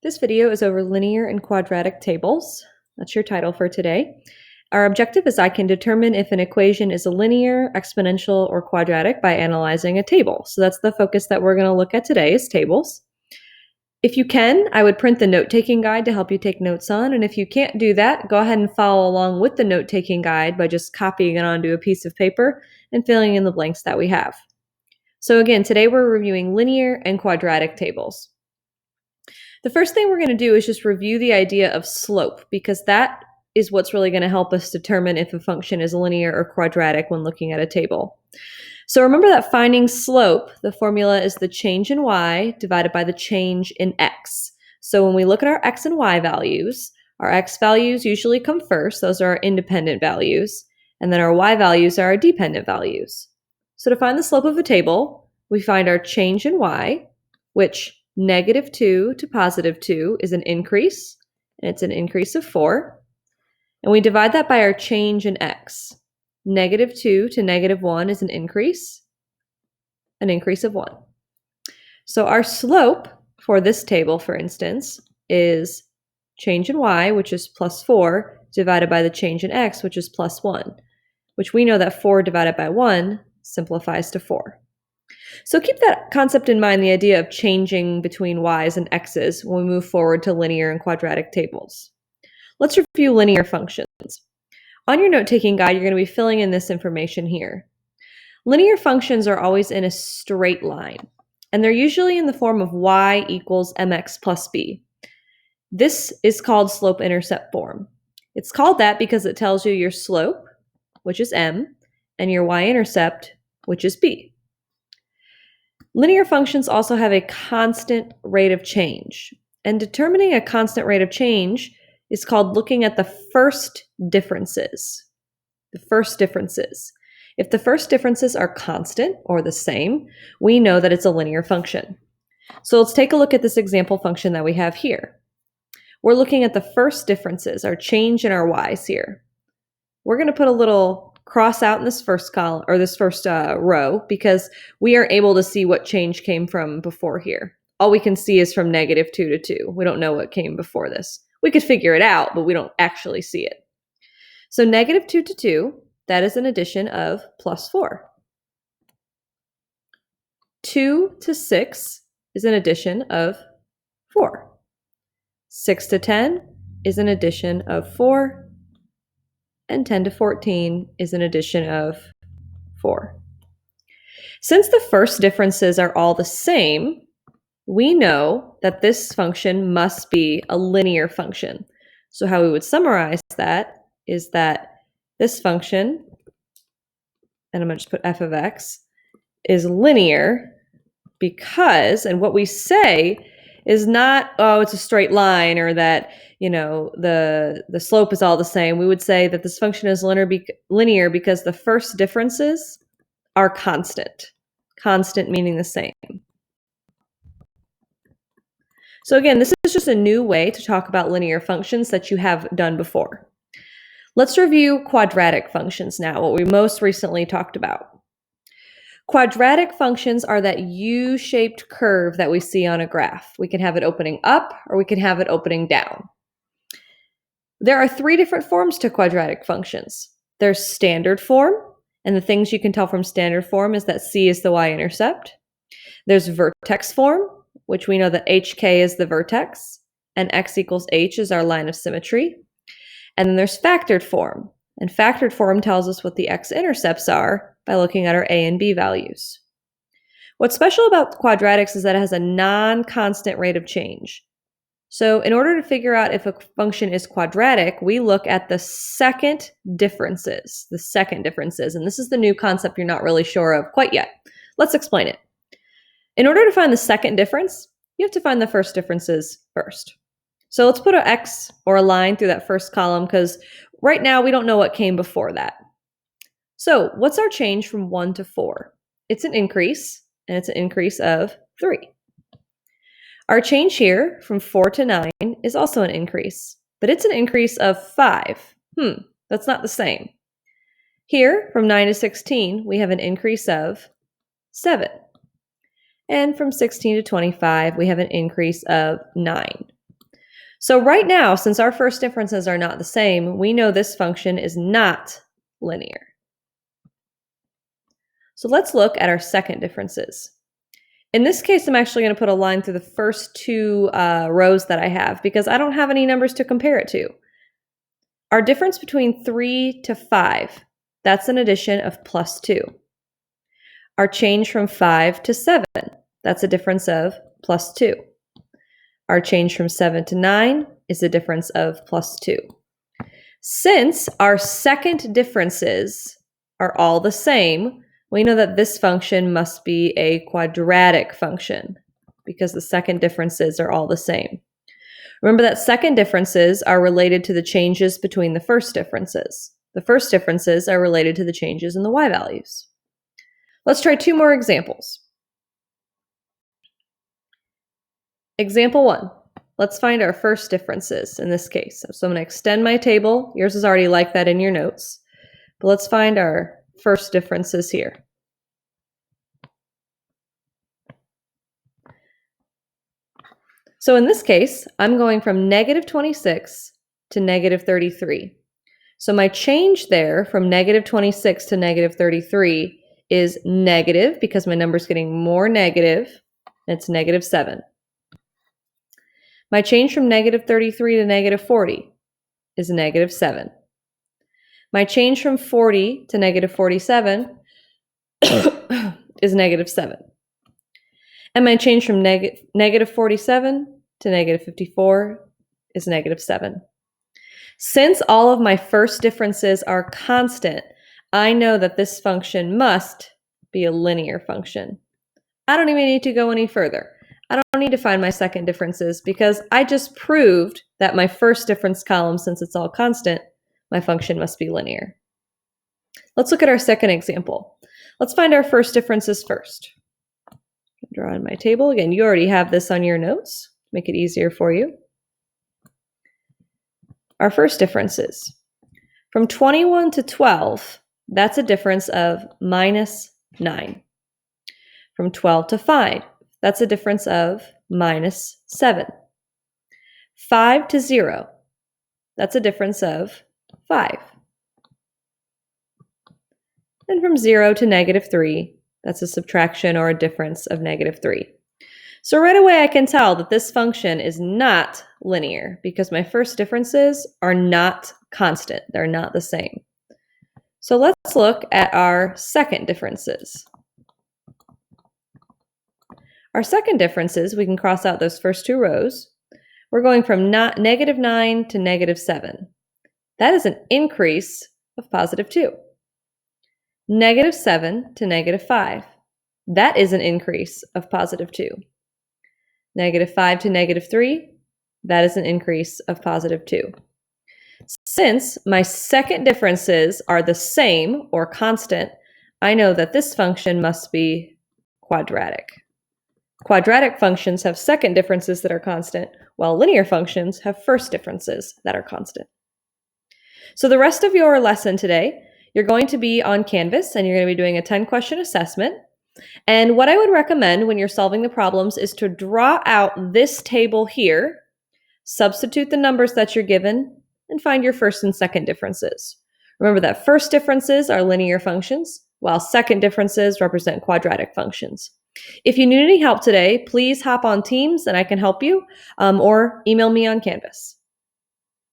This video is over linear and quadratic tables. That's your title for today. Our objective is I can determine if an equation is a linear, exponential, or quadratic by analyzing a table. So that's the focus that we're going to look at today is tables. If you can, I would print the note-taking guide to help you take notes on. And if you can't do that, go ahead and follow along with the note-taking guide by just copying it onto a piece of paper and filling in the blanks that we have. So again, today we're reviewing linear and quadratic tables. The first thing we're going to do is just review the idea of slope, because that is what's really going to help us determine if a function is linear or quadratic when looking at a table. So remember that finding slope, the formula is the change in y divided by the change in x. So when we look at our x and y values, our x values usually come first. Those are our independent values. And then our y values are our dependent values. So to find the slope of a table, we find our change in y, which -2 to +2 is an increase, and it's an increase of 4. And we divide that by our change in x. -2 to -1 is an increase of 1. So our slope for this table, for instance, is change in y, which is +4, divided by the change in x, which is +1, which we know that 4 divided by 1 simplifies to 4. So keep that concept in mind, the idea of changing between y's and x's when we move forward to linear and quadratic tables. Let's review linear functions. On your note-taking guide, you're going to be filling in this information here. Linear functions are always in a straight line, and they're usually in the form of y equals mx plus b. This is called slope-intercept form. It's called that because it tells you your slope, which is m, and your y-intercept, which is b. Linear functions also have a constant rate of change, and determining a constant rate of change is called looking at the first differences. The first differences. If the first differences are constant or the same, we know that it's a linear function. So let's take a look at this example function that we have here. We're looking at the first differences, our change in our y's here. We're going to put a little cross out in this first column or this first row because we aren't able to see what change came from before here. All we can see is from -2 to 2. We don't know what came before this. We could figure it out, but we don't actually see it. So -2 to 2, that is an addition of +4. 2 to 6 is an addition of 4. 6 to 10 is an addition of 4. And 10 to 14 is an addition of 4. Since the first differences are all the same, we know that this function must be a linear function. So how we would summarize that is that this function, and I'm going to just put f of x, is linear because, and what we say is not, oh, it's a straight line, or that, the slope is all the same. We would say that this function is linear because the first differences are constant. Constant meaning the same. So again, this is just a new way to talk about linear functions that you have done before. Let's review quadratic functions now, what we most recently talked about. Quadratic functions are that U-shaped curve that we see on a graph. We can have it opening up or we can have it opening down. There are 3 different forms to quadratic functions. There's standard form, and the things you can tell from standard form is that c is the y-intercept. There's vertex form, which we know that hk is the vertex, and x equals h is our line of symmetry. And then there's factored form, and factored form tells us what the x-intercepts are by looking at our a and b values. What's special about quadratics is that it has a non-constant rate of change. So in order to figure out if a function is quadratic, we look at the second differences, and this is the new concept you're not really sure of quite yet. Let's explain it. In order to find the second difference, you have to find the first differences first. So let's put an X or a line through that first column because right now we don't know what came before that. So what's our change from 1 to 4? It's an increase, and it's an increase of 3. Our change here from 4 to 9 is also an increase, but it's an increase of 5. That's not the same. Here, from 9 to 16, we have an increase of 7. And from 16 to 25, we have an increase of 9. So right now, since our first differences are not the same, we know this function is not linear. So let's look at our second differences. In this case, I'm actually going to put a line through the first two rows that I have because I don't have any numbers to compare it to. Our difference between 3 to 5, that's an addition of plus 2. Our change from 5 to 7, that's a difference of plus 2. Our change from 7 to 9 is a difference of plus 2. Since our second differences are all the same, we know that this function must be a quadratic function because the second differences are all the same. Remember that second differences are related to the changes between the first differences. The first differences are related to the changes in the y values. Let's try two more examples. Example 1. Let's find our first differences in this case. So I'm going to extend my table. Yours is already like that in your notes. But let's find our first differences here. So in this case, I'm going from negative 26 to negative 33. So my change there from negative 26 to negative 33 is negative because my number is getting more negative. It's negative 7. My change from negative 33 to negative 40 is negative 7. My change from 40 to negative 47 is negative 7. And my change from negative 47 to negative 54 is negative 7. Since all of my first differences are constant, I know that this function must be a linear function. I don't even need to go any further. I don't need to find my second differences because I just proved that my first difference column, since it's all constant, my function must be linear. Let's look at our second example. Let's find our first differences first. Draw on my table. Again, you already have this on your notes. Make it easier for you. Our first differences. From 21 to 12, that's a difference of minus 9. From 12 to 5, that's a difference of minus 7. 5 to 0, that's a difference of 5. And from 0 to negative 3, that's a subtraction or a difference of negative 3. So right away I can tell that this function is not linear because my first differences are not constant. They're not the same. So let's look at our second differences. Our second differences, we can cross out those first two rows. We're going from negative 9 to negative 7. That is an increase of positive 2. Negative 7 to negative 5. That is an increase of positive 2. Negative 5 to negative 3. That is an increase of positive 2. Since my second differences are the same or constant, I know that this function must be quadratic. Quadratic functions have second differences that are constant, while linear functions have first differences that are constant. So the rest of your lesson today, you're going to be on Canvas and you're going to be doing a 10-question assessment. And what I would recommend when you're solving the problems is to draw out this table here, substitute the numbers that you're given, and find your first and second differences. Remember that first differences are linear functions, while second differences represent quadratic functions. If you need any help today, please hop on Teams and I can help you, or email me on Canvas.